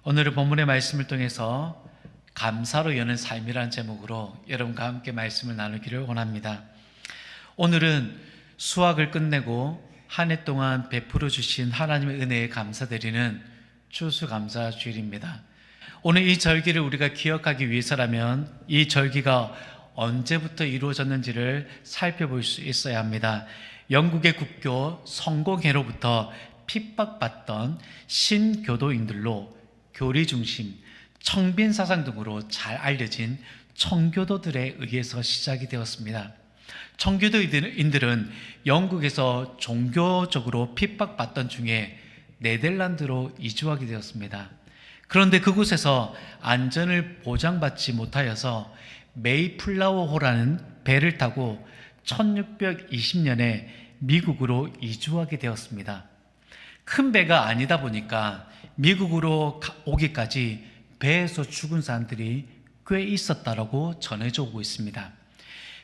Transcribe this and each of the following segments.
오늘은 본문의 말씀을 통해서 감사로 여는 삶이라는 제목으로 여러분과 함께 말씀을 나누기를 원합니다. 오늘은 수학을 끝내고 한 해 동안 베풀어 주신 하나님의 은혜에 감사드리는 추수감사 주일입니다. 오늘 이 절기를 우리가 기억하기 위해서라면 이 절기가 언제부터 이루어졌는지를 살펴볼 수 있어야 합니다. 영국의 국교 성공회로부터 핍박받던 신교도인들로 교리 중심, 청빈 사상 등으로 잘 알려진 청교도들에 의해서 시작이 되었습니다. 청교도인들은 영국에서 종교적으로 핍박받던 중에 네덜란드로 이주하게 되었습니다. 그런데 그곳에서 안전을 보장받지 못하여서 메이플라워호라는 배를 타고 1620년에 미국으로 이주하게 되었습니다. 큰 배가 아니다 보니까 미국으로 오기까지 배에서 죽은 사람들이 꽤 있었다라고 전해져 오고 있습니다.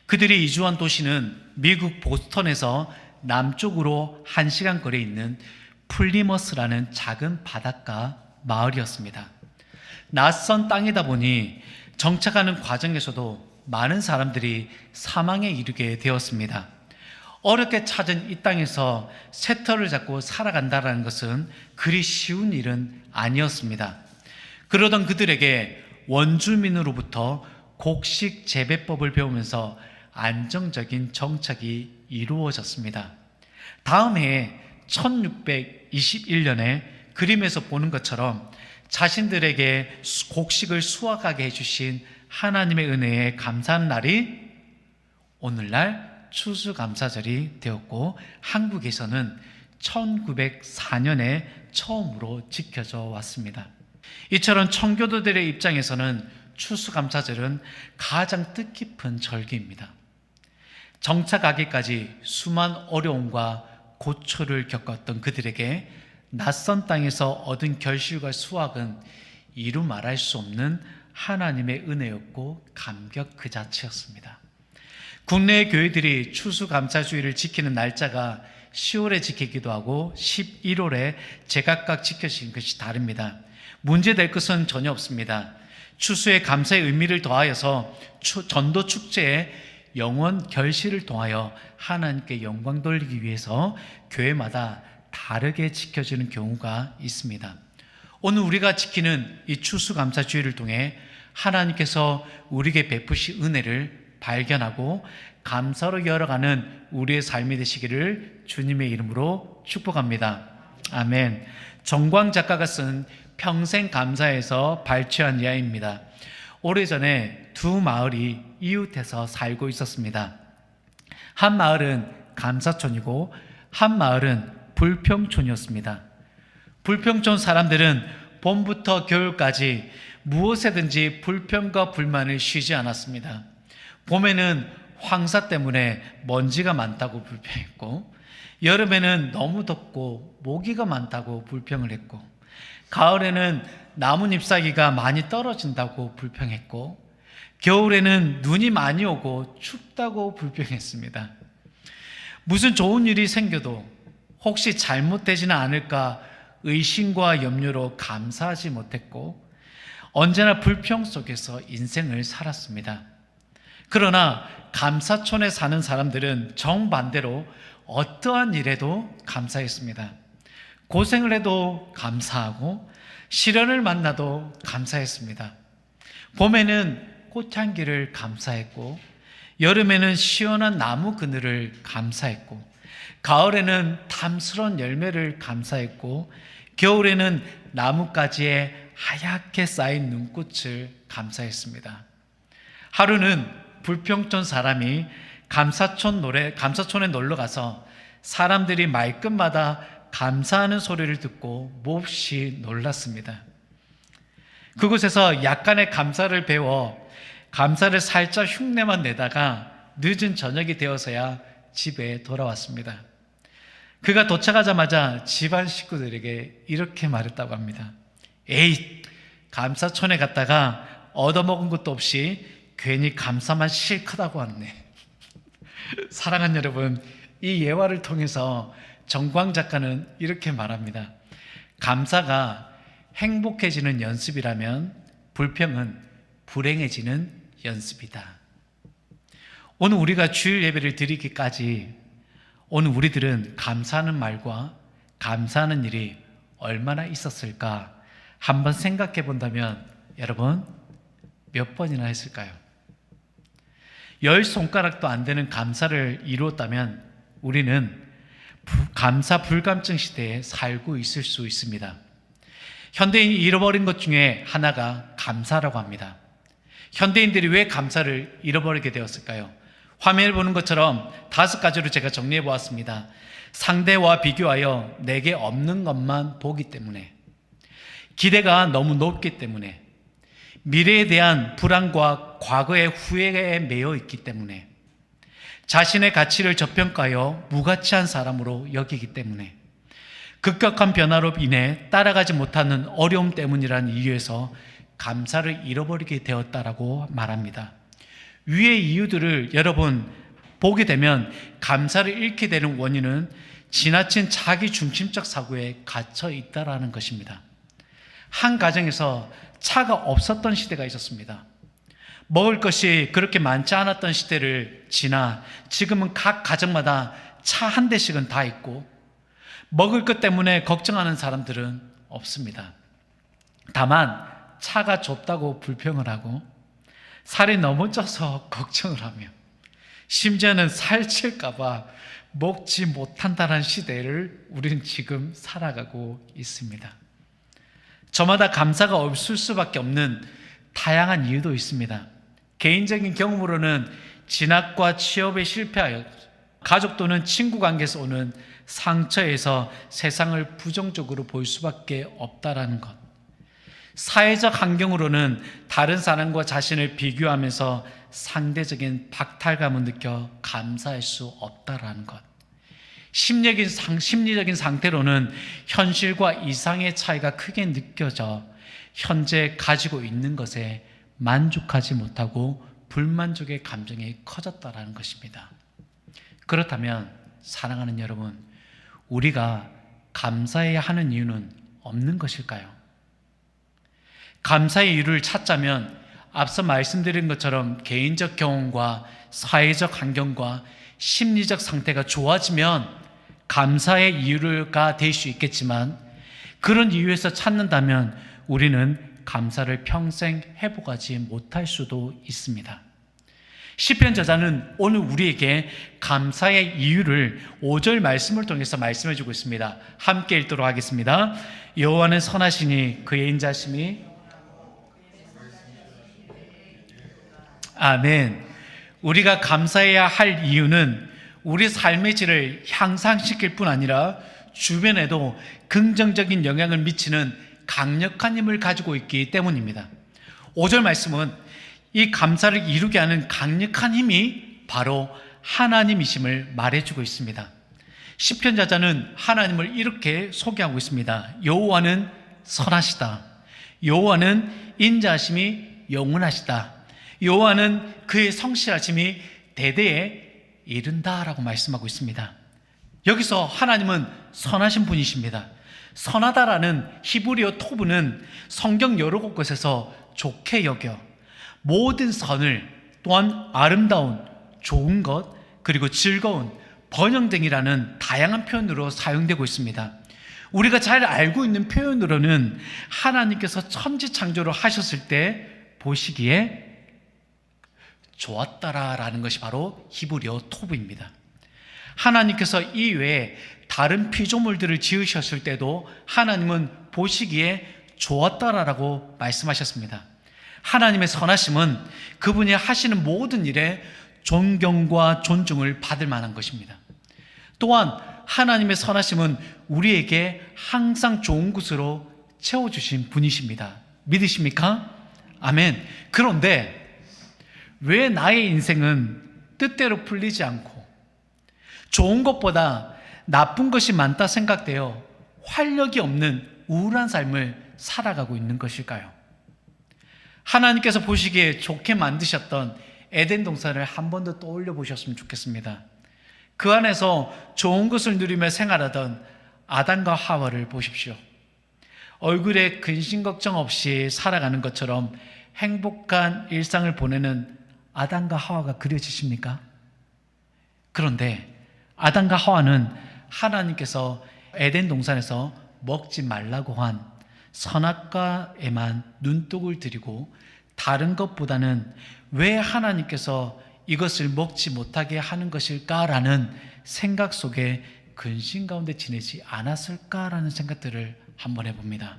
그들이 이주한 도시는 미국 보스턴에서 남쪽으로 1시간 거리에 있는 플리머스라는 작은 바닷가 마을이었습니다. 낯선 땅이다 보니 정착하는 과정에서도 많은 사람들이 사망에 이르게 되었습니다. 어렵게 찾은 이 땅에서 새터를 잡고 살아간다는 것은 그리 쉬운 일은 아니었습니다. 그러던 그들에게 원주민으로부터 곡식 재배법을 배우면서 안정적인 정착이 이루어졌습니다. 다음 해에 1621년에 그림에서 보는 것처럼 자신들에게 곡식을 수확하게 해주신 하나님의 은혜에 감사하는 날이 오늘날 추수감사절이 되었고, 한국에서는 1904년에 처음으로 지켜져 왔습니다. 이처럼 청교도들의 입장에서는 추수감사절은 가장 뜻깊은 절기입니다. 정착하기까지 수많은 어려움과 고초를 겪었던 그들에게 낯선 땅에서 얻은 결실과 수확은 이루 말할 수 없는 하나님의 은혜였고 감격 그 자체였습니다. 국내의 교회들이 추수감사주의를 지키는 날짜가 10월에 지키기도 하고 11월에 제각각 지켜지는 것이 다릅니다. 문제될 것은 전혀 없습니다. 추수의 감사의 의미를 더하여서 전도 축제의 영원 결실을 통하여 하나님께 영광 돌리기 위해서 교회마다 다르게 지켜지는 경우가 있습니다. 오늘 우리가 지키는 이 추수감사주의를 통해 하나님께서 우리에게 베푸신 은혜를 발견하고 감사로 열어가는 우리의 삶이 되시기를 주님의 이름으로 축복합니다. 아멘. 정광 작가가 쓴 평생 감사에서 발췌한 이야기입니다. 오래전에 두 마을이 이웃해서 살고 있었습니다. 한 마을은 감사촌이고 한 마을은 불평촌이었습니다. 불평촌 사람들은 봄부터 겨울까지 무엇에든지 불평과 불만을 쉬지 않았습니다. 봄에는 황사 때문에 먼지가 많다고 불평했고, 여름에는 너무 덥고 모기가 많다고 불평을 했고, 가을에는 나뭇 잎사귀가 많이 떨어진다고 불평했고, 겨울에는 눈이 많이 오고 춥다고 불평했습니다. 무슨 좋은 일이 생겨도 혹시 잘못되지는 않을까 의심과 염려로 감사하지 못했고, 언제나 불평 속에서 인생을 살았습니다. 그러나 감사촌에 사는 사람들은 정반대로 어떠한 일에도 감사했습니다. 고생을 해도 감사하고 시련을 만나도 감사했습니다. 봄에는 꽃향기를 감사했고, 여름에는 시원한 나무 그늘을 감사했고, 가을에는 탐스러운 열매를 감사했고, 겨울에는 나뭇가지에 하얗게 쌓인 눈꽃을 감사했습니다. 하루는 불평촌 사람이 감사촌에 놀러 가서 사람들이 말끝마다 감사하는 소리를 듣고 몹시 놀랐습니다. 그곳에서 약간의 감사를 배워 감사를 살짝 흉내만 내다가 늦은 저녁이 되어서야 집에 돌아왔습니다. 그가 도착하자마자 집안 식구들에게 이렇게 말했다고 합니다. 에이, 감사촌에 갔다가 얻어먹은 것도 없이 괜히 감사만 실컷하고 왔네. 사랑하는 여러분, 이 예화를 통해서 정광 작가는 이렇게 말합니다. 감사가 행복해지는 연습이라면 불평은 불행해지는 연습이다. 오늘 우리가 주일 예배를 드리기까지 오늘 우리들은 감사하는 말과 감사하는 일이 얼마나 있었을까 한번 생각해 본다면 여러분 몇 번이나 했을까요? 10손가락도 안 되는 감사를 이루었다면 우리는 감사 불감증 시대에 살고 있을 수 있습니다. 현대인이 잃어버린 것 중에 하나가 감사라고 합니다. 현대인들이 왜 감사를 잃어버리게 되었을까요? 화면을 보는 것처럼 5가지로 제가 정리해 보았습니다. 상대와 비교하여 내게 없는 것만 보기 때문에, 기대가 너무 높기 때문에, 미래에 대한 불안과 과거의 후회에 매여 있기 때문에, 자신의 가치를 저평가하여 무가치한 사람으로 여기기 때문에, 급격한 변화로 인해 따라가지 못하는 어려움 때문이라는 이유에서 감사를 잃어버리게 되었다라고 말합니다. 위의 이유들을 여러분 보게 되면 감사를 잃게 되는 원인은 지나친 자기 중심적 사고에 갇혀 있다라는 것입니다. 한 가정에서 차가 없었던 시대가 있었습니다. 먹을 것이 그렇게 많지 않았던 시대를 지나 지금은 각 가정마다 차 한 대씩은 다 있고 먹을 것 때문에 걱정하는 사람들은 없습니다. 다만 차가 좁다고 불평을 하고 살이 너무 쪄서 걱정을 하며 심지어는 살찔까 봐 먹지 못한다는 시대를 우리는 지금 살아가고 있습니다. 저마다 감사가 없을 수밖에 없는 다양한 이유도 있습니다. 개인적인 경험으로는 진학과 취업에 실패하여 가족 또는 친구 관계에서 오는 상처에서 세상을 부정적으로 볼 수밖에 없다라는 것, 사회적 환경으로는 다른 사람과 자신을 비교하면서 상대적인 박탈감을 느껴 감사할 수 없다라는 것, 심리적인 상태로는 현실과 이상의 차이가 크게 느껴져 현재 가지고 있는 것에 만족하지 못하고 불만족의 감정이 커졌다라는 것입니다. 그렇다면 사랑하는 여러분, 우리가 감사해야 하는 이유는 없는 것일까요? 감사의 이유를 찾자면 앞서 말씀드린 것처럼 개인적 경험과 사회적 환경과 심리적 상태가 좋아지면 감사의 이유가 될 수 있겠지만 그런 이유에서 찾는다면 우리는 감사를 평생 회복하지 못할 수도 있습니다. 시편 저자는 오늘 우리에게 감사의 이유를 5절 말씀을 통해서 말씀해 주고 있습니다. 함께 읽도록 하겠습니다. 여호와는 선하시니 그의 인자심이 아멘. 우리가 감사해야 할 이유는 우리 삶의 질을 향상시킬 뿐 아니라 주변에도 긍정적인 영향을 미치는 강력한 힘을 가지고 있기 때문입니다. 5절 말씀은 이 감사를 이루게 하는 강력한 힘이 바로 하나님이심을 말해주고 있습니다. 시편 저자는 하나님을 이렇게 소개하고 있습니다. 여호와는 선하시다. 여호와는 인자하심이 영원하시다. 여호와는 그의 성실하심이 대대에 이른다라고 말씀하고 있습니다. 여기서 하나님은 선하신 분이십니다. 선하다라는 히브리어 토브는 성경 여러 곳에서 좋게 여겨 모든 선을, 또한 아름다운, 좋은 것, 그리고 즐거운, 번영등이라는 다양한 표현으로 사용되고 있습니다. 우리가 잘 알고 있는 표현으로는 하나님께서 천지 창조를 하셨을 때 보시기에 좋았다라는 것이 바로 히브리어 토브입니다. 하나님께서 이외에 다른 피조물들을 지으셨을 때도 하나님은 보시기에 좋았다라고 말씀하셨습니다. 하나님의 선하심은 그분이 하시는 모든 일에 존경과 존중을 받을 만한 것입니다. 또한 하나님의 선하심은 우리에게 항상 좋은 것으로 채워주신 분이십니다. 믿으십니까? 아멘. 그런데 왜 나의 인생은 뜻대로 풀리지 않고 좋은 것보다 나쁜 것이 많다 생각되어 활력이 없는 우울한 삶을 살아가고 있는 것일까요? 하나님께서 보시기에 좋게 만드셨던 에덴 동산을 한 번 더 떠올려 보셨으면 좋겠습니다. 그 안에서 좋은 것을 누리며 생활하던 아담과 하와를 보십시오. 얼굴에 근심 걱정 없이 살아가는 것처럼 행복한 일상을 보내는 아담과 하와가 그려지십니까? 그런데 아담과 하와는 하나님께서 에덴 동산에서 먹지 말라고 한 선악과에만 눈독을 들이고 다른 것보다는 왜 하나님께서 이것을 먹지 못하게 하는 것일까라는 생각 속에 근심 가운데 지내지 않았을까라는 생각들을 한번 해봅니다.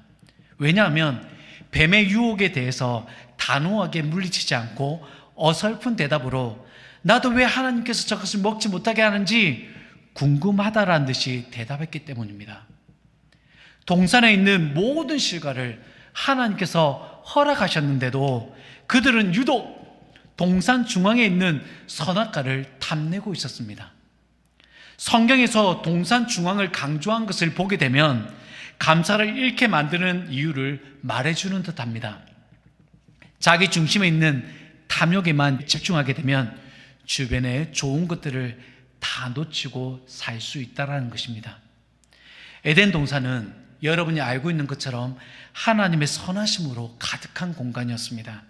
왜냐하면 뱀의 유혹에 대해서 단호하게 물리치지 않고 어설픈 대답으로 나도 왜 하나님께서 저것을 먹지 못하게 하는지 궁금하다라는 듯이 대답했기 때문입니다. 동산에 있는 모든 실과를 하나님께서 허락하셨는데도 그들은 유독 동산 중앙에 있는 선악과를 탐내고 있었습니다. 성경에서 동산 중앙을 강조한 것을 보게 되면 감사를 잃게 만드는 이유를 말해주는 듯합니다. 자기 중심에 있는 탐욕에만 집중하게 되면 주변의 좋은 것들을 다 놓치고 살 수 있다는 것입니다. 에덴 동산은 여러분이 알고 있는 것처럼 하나님의 선하심으로 가득한 공간이었습니다.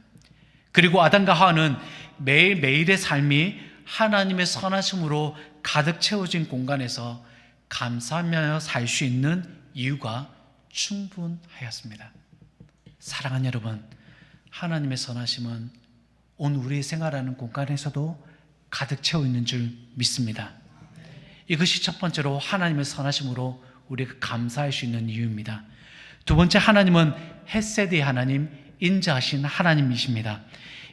그리고 아담과 하와는 매일매일의 삶이 하나님의 선하심으로 가득 채워진 공간에서 감사하며 살 수 있는 이유가 충분하였습니다. 사랑하는 여러분, 하나님의 선하심은 오늘 우리의 생활하는 공간에서도 가득 채워 있는 줄 믿습니다. 이것이 첫 번째로 하나님의 선하심으로 우리가 감사할 수 있는 이유입니다. 두 번째, 하나님은 헤세드의 하나님, 인자하신 하나님이십니다.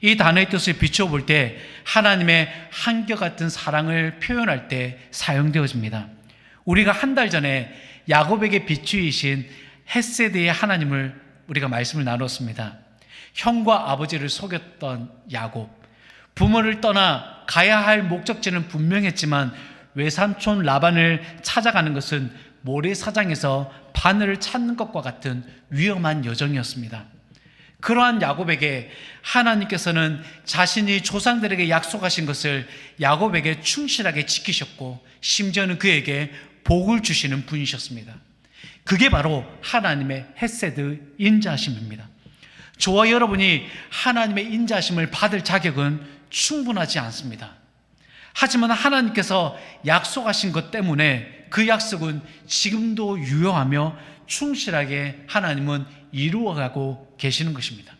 이 단어의 뜻을 비추어 볼 때 하나님의 한결같은 사랑을 표현할 때 사용되어집니다. 우리가 한 달 전에 야곱에게 비추이신 헤세드의 하나님을 우리가 말씀을 나눴습니다. 형과 아버지를 속였던 야곱, 부모를 떠나 가야 할 목적지는 분명했지만 외삼촌 라반을 찾아가는 것은 모래사장에서 바늘을 찾는 것과 같은 위험한 여정이었습니다. 그러한 야곱에게 하나님께서는 자신이 조상들에게 약속하신 것을 야곱에게 충실하게 지키셨고 심지어는 그에게 복을 주시는 분이셨습니다. 그게 바로 하나님의 헤세드 인자하심입니다. 저와 여러분이 하나님의 인자하심을 받을 자격은 충분하지 않습니다. 하지만 하나님께서 약속하신 것 때문에 그 약속은 지금도 유효하며 충실하게 하나님은 이루어가고 계시는 것입니다.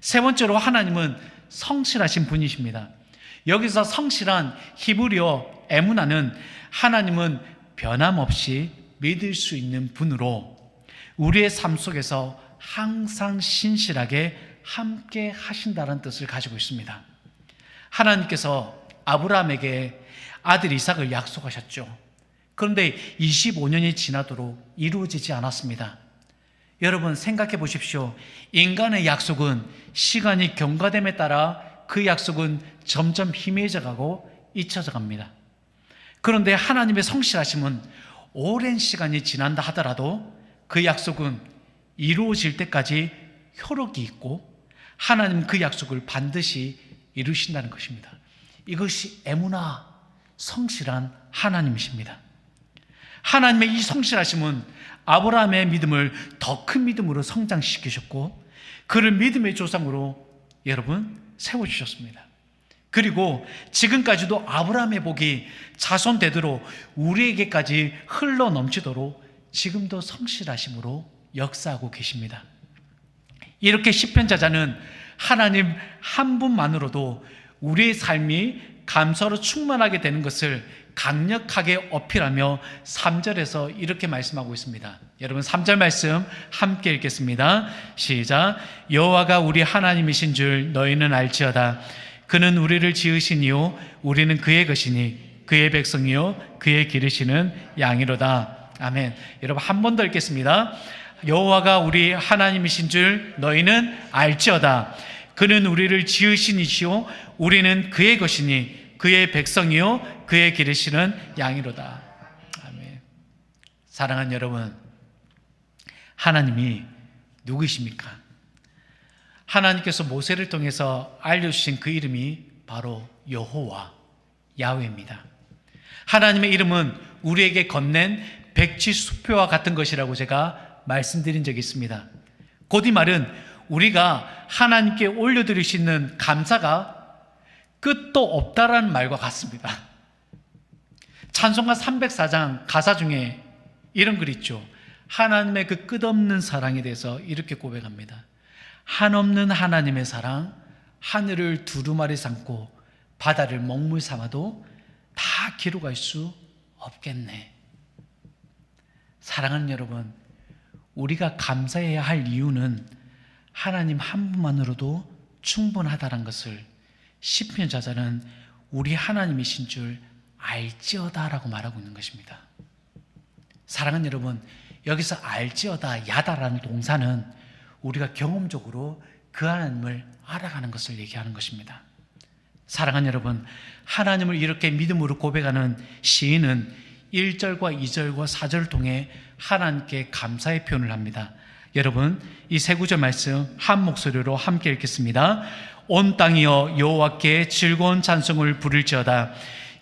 세 번째로, 하나님은 성실하신 분이십니다. 여기서 성실한 히브리어 에무나는 하나님은 변함없이 믿을 수 있는 분으로 우리의 삶 속에서 항상 신실하게 함께 하신다는 뜻을 가지고 있습니다. 하나님께서 아브라함에게 아들 이삭을 약속하셨죠. 그런데 25년이 지나도록 이루어지지 않았습니다. 여러분 생각해 보십시오. 인간의 약속은 시간이 경과됨에 따라 그 약속은 점점 희미해져 가고 잊혀져 갑니다. 그런데 하나님의 성실하심은 오랜 시간이 지난다 하더라도 그 약속은 이루어질 때까지 효력이 있고 하나님 그 약속을 반드시 이루신다는 것입니다. 이것이 에무나, 성실한 하나님이십니다. 하나님의 이 성실하심은 아브라함의 믿음을 더 큰 믿음으로 성장시키셨고 그를 믿음의 조상으로 여러분 세워주셨습니다. 그리고 지금까지도 아브라함의 복이 자손되도록 우리에게까지 흘러넘치도록 지금도 성실하심으로 역사하고 계십니다. 이렇게 시편자자는 하나님 한 분만으로도 우리의 삶이 감사로 충만하게 되는 것을 강력하게 어필하며 3절에서 이렇게 말씀하고 있습니다. 여러분 3절 말씀 함께 읽겠습니다. 시작. 여호와가 우리 하나님이신 줄 너희는 알지어다. 그는 우리를 지으시니요 우리는 그의 것이니 그의 백성이요 그의 기르시는 양이로다. 아멘. 여러분 한 번 더 읽겠습니다. 여호와가 우리 하나님이신 줄 너희는 알지어다. 그는 우리를 지으신 이시요 우리는 그의 것이니 그의 백성이요 그의 기르시는 양이로다. 아멘. 사랑하는 여러분, 하나님이 누구이십니까? 하나님께서 모세를 통해서 알려주신 그 이름이 바로 여호와, 야훼입니다. 하나님의 이름은 우리에게 건넨 백지 수표와 같은 것이라고 제가 말씀드린 적이 있습니다. 곧 이 말은 우리가 하나님께 올려드릴 수 있는 감사가 끝도 없다라는 말과 같습니다. 찬송가 304장 가사 중에 이런 글 있죠. 하나님의 그 끝없는 사랑에 대해서 이렇게 고백합니다. 한없는 하나님의 사랑, 하늘을 두루마리 삼고 바다를 먹물 삼아도 다 기록할 수 없겠네. 사랑하는 여러분, 우리가 감사해야 할 이유는 하나님 한 분만으로도 충분하다는 것을 시편 저자는 우리 하나님이신 줄 알지어다라고 말하고 있는 것입니다. 사랑하는 여러분, 여기서 알지어다, 야다라는 동사는 우리가 경험적으로 그 하나님을 알아가는 것을 얘기하는 것입니다. 사랑하는 여러분, 하나님을 이렇게 믿음으로 고백하는 시인은 1절과 2절과 4절을 통해 하나님께 감사의 표현을 합니다. 여러분, 이 세 구절 말씀 한 목소리로 함께 읽겠습니다. 온 땅이여 여호와께 즐거운 찬송을 부를지어다.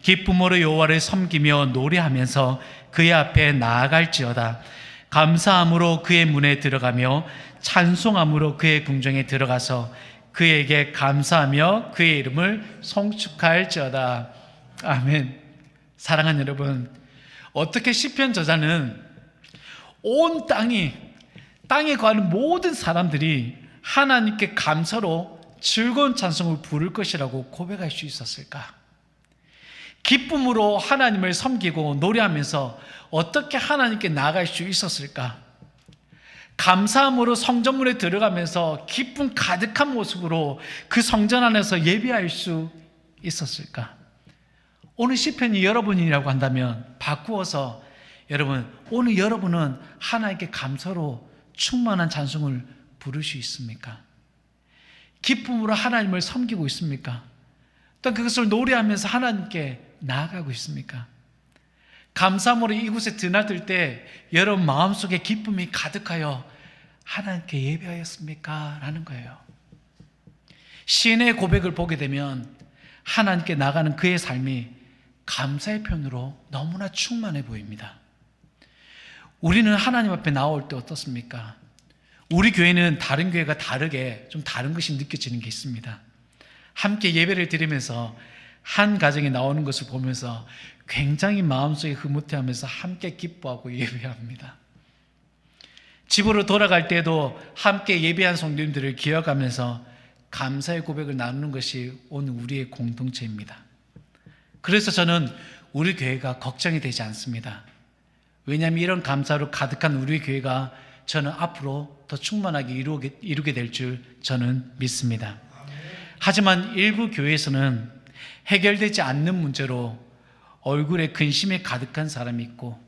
기쁨으로 여호와를 섬기며 노래하면서 그의 앞에 나아갈지어다. 감사함으로 그의 문에 들어가며 찬송함으로 그의 궁정에 들어가서 그에게 감사하며 그의 이름을 송축할지어다. 아멘. 사랑하는 여러분, 어떻게 시편 저자는 온 땅에 거하는 모든 사람들이 하나님께 감사로 즐거운 찬송을 부를 것이라고 고백할 수 있었을까? 기쁨으로 하나님을 섬기고 노래하면서 어떻게 하나님께 나아갈 수 있었을까? 감사함으로 성전문에 들어가면서 기쁨 가득한 모습으로 그 성전 안에서 예배할 수 있었을까? 오늘 시편이 여러분이라고 한다면 바꾸어서 여러분, 오늘 여러분은 하나님께 감사로 충만한 찬송을 부를 수 있습니까? 기쁨으로 하나님을 섬기고 있습니까? 또 그것을 노래하면서 하나님께 나아가고 있습니까? 감사함으로 이곳에 드나들 때 여러분 마음속에 기쁨이 가득하여 하나님께 예배하였습니까? 라는 거예요. 시인의 고백을 보게 되면 하나님께 나가는 그의 삶이 감사의 표현으로 너무나 충만해 보입니다. 우리는 하나님 앞에 나올 때 어떻습니까? 우리 교회는 다른 교회가 다르게 좀 다른 것이 느껴지는 게 있습니다. 함께 예배를 드리면서 한 가정에 나오는 것을 보면서 굉장히 마음속에 흐뭇해하면서 함께 기뻐하고 예배합니다. 집으로 돌아갈 때도 함께 예배한 성도님들을 기억하면서 감사의 고백을 나누는 것이 오늘 우리의 공동체입니다. 그래서 저는 우리 교회가 걱정이 되지 않습니다. 왜냐하면 이런 감사로 가득한 우리 교회가 저는 앞으로 더 충만하게 이루게 될 줄 저는 믿습니다. 하지만 일부 교회에서는 해결되지 않는 문제로 얼굴에 근심이 가득한 사람이 있고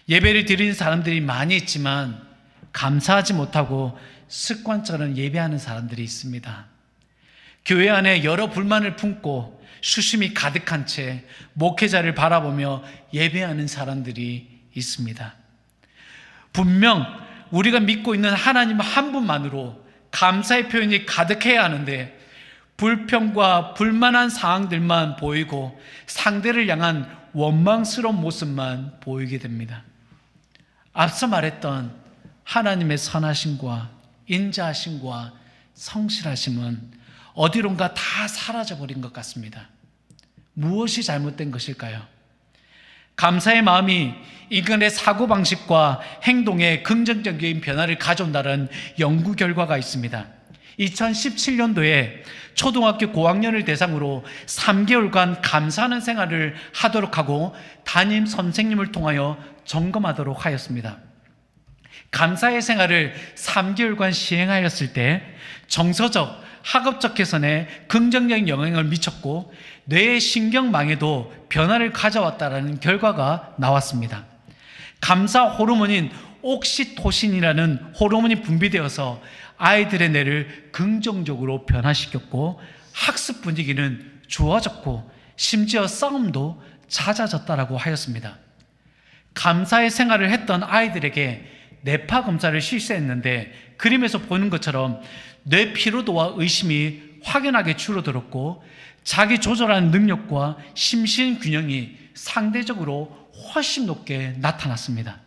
예배를 드리는 사람들이 많이 있지만 감사하지 못하고 습관처럼 예배하는 사람들이 있습니다. 교회 안에 여러 불만을 품고 수심이 가득한 채 목회자를 바라보며 예배하는 사람들이 있습니다. 분명 우리가 믿고 있는 하나님 한 분만으로 감사의 표현이 가득해야 하는데 불평과 불만한 상황들만 보이고 상대를 향한 원망스러운 모습만 보이게 됩니다. 앞서 말했던 하나님의 선하심과 인자하심과 성실하심은 어디론가 다 사라져버린 것 같습니다. 무엇이 잘못된 것일까요? 감사의 마음이 인간의 사고방식과 행동에 긍정적인 변화를 가져온다는 연구 결과가 있습니다. 2017년도에 초등학교 고학년을 대상으로 3개월간 감사하는 생활을 하도록 하고 담임 선생님을 통하여 점검하도록 하였습니다. 감사의 생활을 3개월간 시행하였을 때 정서적, 학업적 개선에 긍정적인 영향을 미쳤고 뇌의 신경망에도 변화를 가져왔다는 결과가 나왔습니다. 감사 호르몬인 옥시토신이라는 호르몬이 분비되어서 아이들의 뇌를 긍정적으로 변화시켰고 학습 분위기는 좋아졌고 심지어 싸움도 잦아졌다고 하였습니다. 감사의 생활을 했던 아이들에게 뇌파 검사를 실시했는데 그림에서 보는 것처럼 뇌 피로도와 의심이 확연하게 줄어들었고 자기 조절하는 능력과 심신 균형이 상대적으로 훨씬 높게 나타났습니다.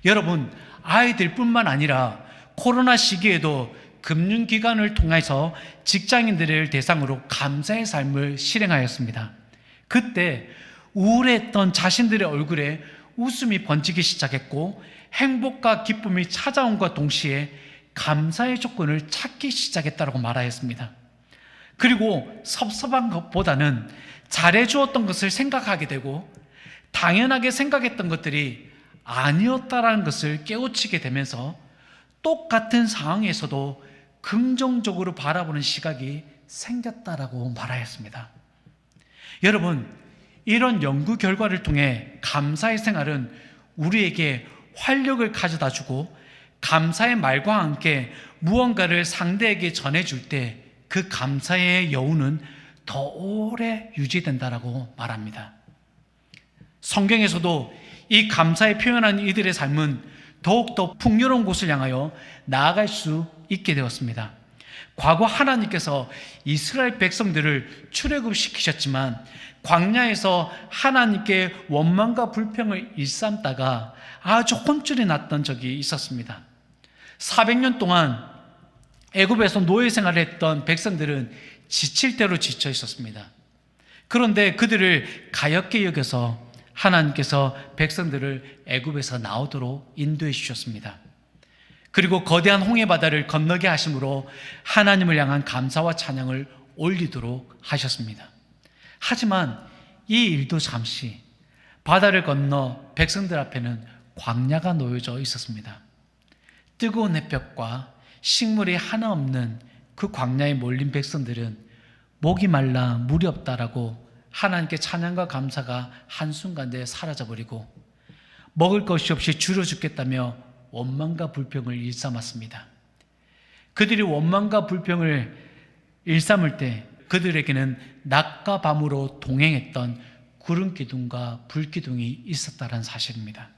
여러분, 아이들뿐만 아니라 코로나 시기에도 금융기관을 통해서 직장인들을 대상으로 감사의 삶을 실행하였습니다. 그때 우울했던 자신들의 얼굴에 웃음이 번지기 시작했고 행복과 기쁨이 찾아온과 동시에 감사의 조건을 찾기 시작했다고 말하였습니다. 그리고 섭섭한 것보다는 잘해주었던 것을 생각하게 되고 당연하게 생각했던 것들이 아니었다라는 것을 깨우치게 되면서 똑같은 상황에서도 긍정적으로 바라보는 시각이 생겼다라고 말하였습니다. 여러분, 이런 연구 결과를 통해 감사의 생활은 우리에게 활력을 가져다 주고 감사의 말과 함께 무언가를 상대에게 전해줄 때 그 감사의 여운은 더 오래 유지된다라고 말합니다. 성경에서도 이 감사에 표현한 이들의 삶은 더욱더 풍요로운 곳을 향하여 나아갈 수 있게 되었습니다. 과거 하나님께서 이스라엘 백성들을 출애굽시키셨지만 광야에서 하나님께 원망과 불평을 일삼다가 아주 혼쭐이 났던 적이 있었습니다. 400년 동안 애굽에서 노예 생활을 했던 백성들은 지칠 대로 지쳐 있었습니다. 그런데 그들을 가엾게 여겨서 하나님께서 백성들을 애굽에서 나오도록 인도해 주셨습니다. 그리고 거대한 홍해 바다를 건너게 하심으로 하나님을 향한 감사와 찬양을 올리도록 하셨습니다. 하지만 이 일도 잠시, 바다를 건너 백성들 앞에는 광야가 놓여져 있었습니다. 뜨거운 햇볕과 식물이 하나 없는 그 광야에 몰린 백성들은 목이 말라 물이 없다라고 하나님께 찬양과 감사가 한순간에 사라져버리고 먹을 것이 없이 줄여 죽겠다며 원망과 불평을 일삼았습니다. 그들이 원망과 불평을 일삼을 때 그들에게는 낮과 밤으로 동행했던 구름기둥과 불기둥이 있었다는 사실입니다.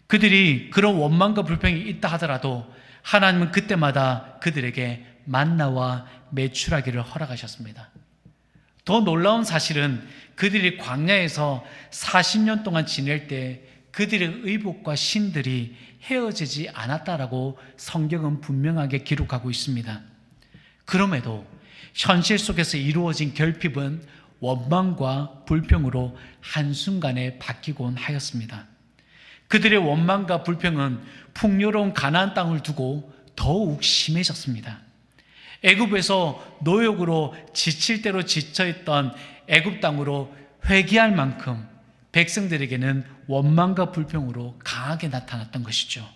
그들이 그런 원망과 불평이 있다 하더라도 하나님은 그때마다 그들에게 만나와 매출하기를 허락하셨습니다. 더 놀라운 사실은 그들이 광야에서 40년 동안 지낼 때 그들의 의복과 신들이 헤어지지 않았다라고 성경은 분명하게 기록하고 있습니다. 그럼에도 현실 속에서 이루어진 결핍은 원망과 불평으로 한순간에 바뀌곤 하였습니다. 그들의 원망과 불평은 풍요로운 가나안 땅을 두고 더욱 심해졌습니다. 애굽에서 노역으로 지칠 대로 지쳐있던 애굽 땅으로 회귀할 만큼 백성들에게는 원망과 불평으로 강하게 나타났던 것이죠.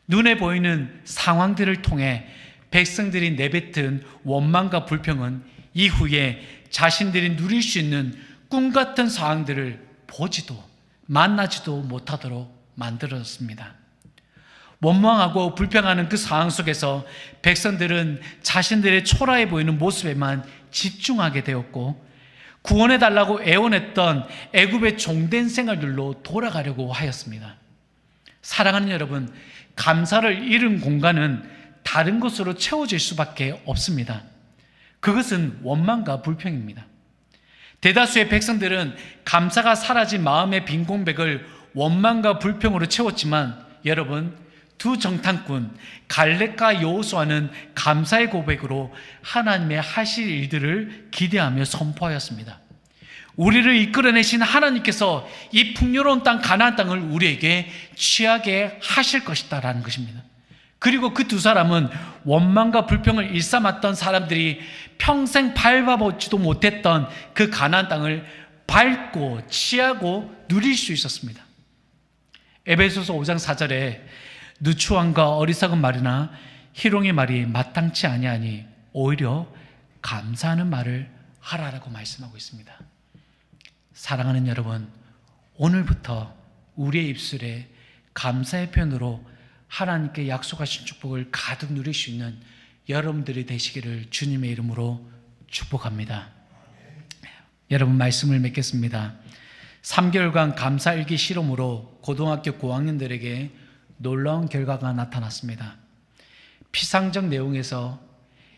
눈에 보이는 상황들을 통해 백성들이 내뱉은 원망과 불평은 이후에 자신들이 누릴 수 있는 꿈 같은 상황들을 보지도 만나지도 못하도록 만들어졌습니다. 원망하고 불평하는 그 상황 속에서 백성들은 자신들의 초라해 보이는 모습에만 집중하게 되었고 구원해달라고 애원했던 애굽의 종된 생활들로 돌아가려고 하였습니다. 사랑하는 여러분, 감사를 잃은 공간은 다른 것으로 채워질 수밖에 없습니다. 그것은 원망과 불평입니다. 대다수의 백성들은 감사가 사라진 마음의 빈 공백을 원망과 불평으로 채웠지만 여러분, 두 정탐꾼 갈렙과 여호수아는 감사의 고백으로 하나님의 하실 일들을 기대하며 선포하였습니다. 우리를 이끌어내신 하나님께서 이 풍요로운 땅 가나안 땅을 우리에게 취하게 하실 것이다라는 것입니다. 그리고 그 두 사람은 원망과 불평을 일삼았던 사람들이 평생 밟아보지도 못했던 그 가나안 땅을 밟고 취하고 누릴 수 있었습니다. 에베소서 5장 4절에 누추함과 어리석은 말이나 희롱의 말이 마땅치 아니하니 오히려 감사하는 말을 하라라고 말씀하고 있습니다. 사랑하는 여러분, 오늘부터 우리의 입술에 감사의 표현으로 하나님께 약속하신 축복을 가득 누릴 수 있는 여러분들이 되시기를 주님의 이름으로 축복합니다. 여러분, 말씀을 맺겠습니다. 3개월간 감사일기 실험으로 고등학교 고학년들에게 놀라운 결과가 나타났습니다. 피상적 내용에서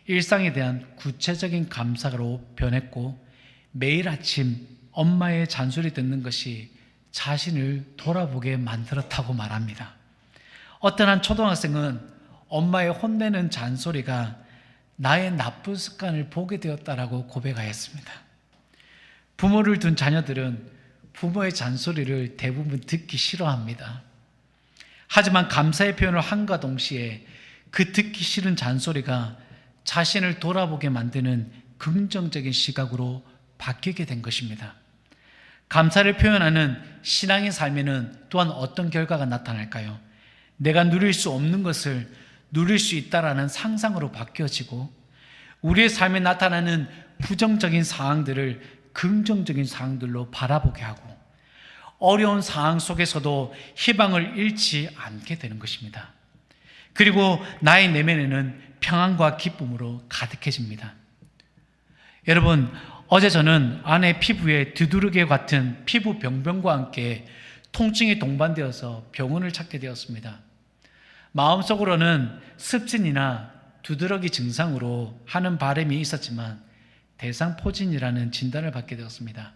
일상에 대한 구체적인 감사로 변했고 매일 아침 엄마의 잔소리 듣는 것이 자신을 돌아보게 만들었다고 말합니다. 어떤 한 초등학생은 엄마의 혼내는 잔소리가 나의 나쁜 습관을 보게 되었다라고 고백하였습니다. 부모를 둔 자녀들은 부모의 잔소리를 대부분 듣기 싫어합니다. 하지만 감사의 표현을 함과 동시에 그 듣기 싫은 잔소리가 자신을 돌아보게 만드는 긍정적인 시각으로 바뀌게 된 것입니다. 감사를 표현하는 신앙의 삶에는 또한 어떤 결과가 나타날까요? 내가 누릴 수 없는 것을 누릴 수 있다라는 상상으로 바뀌어지고, 우리의 삶에 나타나는 부정적인 상황들을 긍정적인 상황들로 바라보게 하고, 어려운 상황 속에서도 희망을 잃지 않게 되는 것입니다. 그리고 나의 내면에는 평안과 기쁨으로 가득해집니다. 여러분, 어제 저는 아내 피부에 두드러기 같은 피부 병변과 함께 통증이 동반되어서 병원을 찾게 되었습니다. 마음속으로는 습진이나 두드러기 증상으로 하는 바람이 있었지만 대상포진이라는 진단을 받게 되었습니다.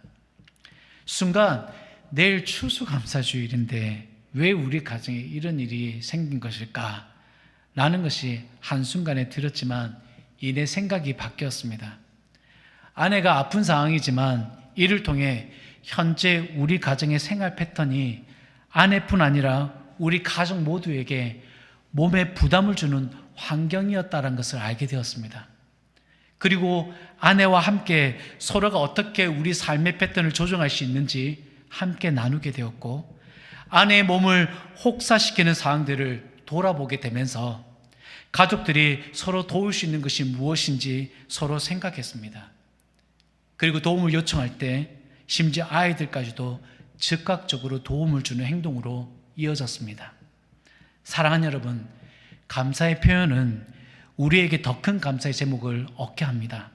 순간 내일 추수감사주일인데 왜 우리 가정에 이런 일이 생긴 것일까? 라는 것이 한순간에 들었지만 이내 생각이 바뀌었습니다. 아내가 아픈 상황이지만 이를 통해 현재 우리 가정의 생활 패턴이 아내뿐 아니라 우리 가족 모두에게 몸에 부담을 주는 환경이었다는 것을 알게 되었습니다. 그리고 아내와 함께 서로가 어떻게 우리 삶의 패턴을 조정할 수 있는지 함께 나누게 되었고, 아내의 몸을 혹사시키는 상황들을 돌아보게 되면서 가족들이 서로 도울 수 있는 것이 무엇인지 서로 생각했습니다. 그리고 도움을 요청할 때 심지어 아이들까지도 즉각적으로 도움을 주는 행동으로 이어졌습니다. 사랑하는 여러분, 감사의 표현은 우리에게 더 큰 감사의 제목을 얻게 합니다.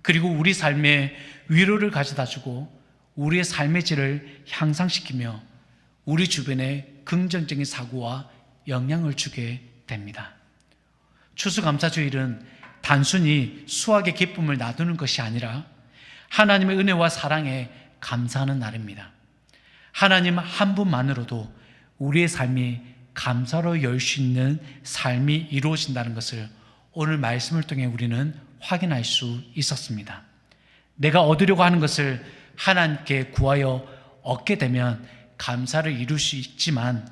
그리고 우리 삶에 위로를 가져다 주고 우리의 삶의 질을 향상시키며 우리 주변에 긍정적인 사고와 영향을 주게 됩니다. 추수감사주일은 단순히 수확의 기쁨을 나누는 것이 아니라 하나님의 은혜와 사랑에 감사하는 날입니다. 하나님 한 분만으로도 우리의 삶이 감사로 열 수 있는 삶이 이루어진다는 것을 오늘 말씀을 통해 우리는 확인할 수 있었습니다. 내가 얻으려고 하는 것을 하나님께 구하여 얻게 되면 감사를 이룰 수 있지만,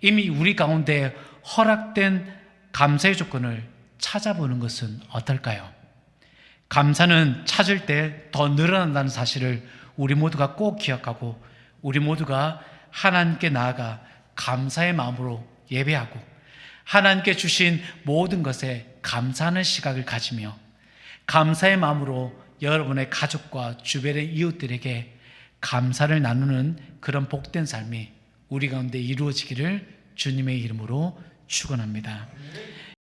이미 우리 가운데 허락된 감사의 조건을 찾아보는 것은 어떨까요? 감사는 찾을 때 더 늘어난다는 사실을 우리 모두가 꼭 기억하고, 우리 모두가 하나님께 나아가 감사의 마음으로 예배하고 하나님께 주신 모든 것에 감사하는 시각을 가지며 감사의 마음으로 여러분의 가족과 주변의 이웃들에게 감사를 나누는 그런 복된 삶이 우리 가운데 이루어지기를 주님의 이름으로 축원합니다.